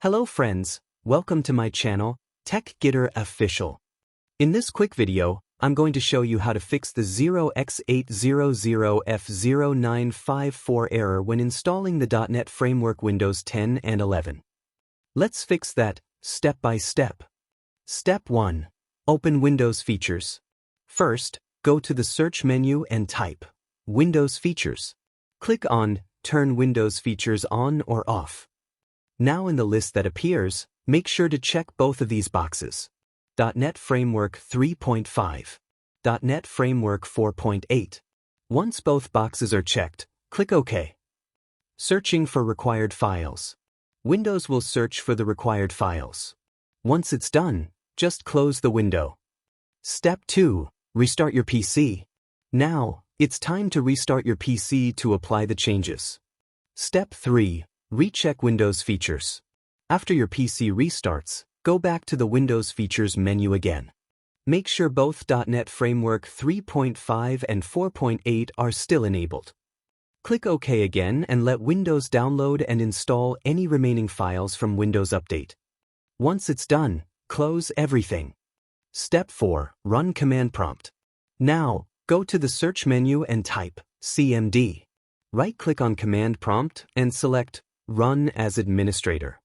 Hello friends, welcome to my channel, TechGetterOfficial. In this quick video, I'm going to show you how to fix the 0x800f0954 error when installing the .NET Framework Windows 10 and 11. Let's fix that, step by step. Step 1. Open Windows Features. First, go to the search menu and type Windows Features. Click on Turn Windows Features on or off. Now in the list that appears, make sure to check both of these boxes. .NET Framework 3.5. .NET Framework 4.8. Once both boxes are checked, click OK. Searching for required files. Windows will search for the required files. Once it's done, just close the window. Step 2. Restart your PC. Now, it's time to restart your PC to apply the changes. Step 3. Recheck Windows Features. After your PC restarts, go back to the Windows Features menu again. Make sure both .NET Framework 3.5 and 4.8 are still enabled. Click OK again and let Windows download and install any remaining files from Windows Update. Once it's done, close everything. Step 4. Run Command Prompt. Now, go to the search menu and type CMD. Right-click on Command Prompt and select Run as Administrator.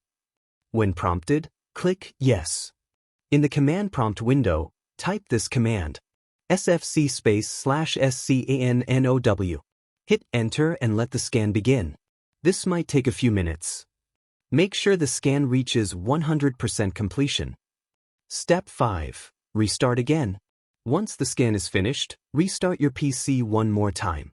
When prompted, click Yes. In the Command Prompt window, type this command, sfc/scannow. Hit Enter and let the scan begin. This might take a few minutes. Make sure the scan reaches 100% completion. Step 5. Restart again. Once the scan is finished, restart your PC one more time.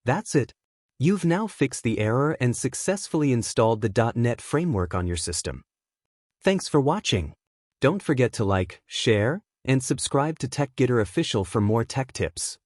That's it. You've now fixed the error and successfully installed the .NET Framework on your system. Thanks for watching. Don't forget to like, share, and subscribe to TechGetterOfficial for more tech tips.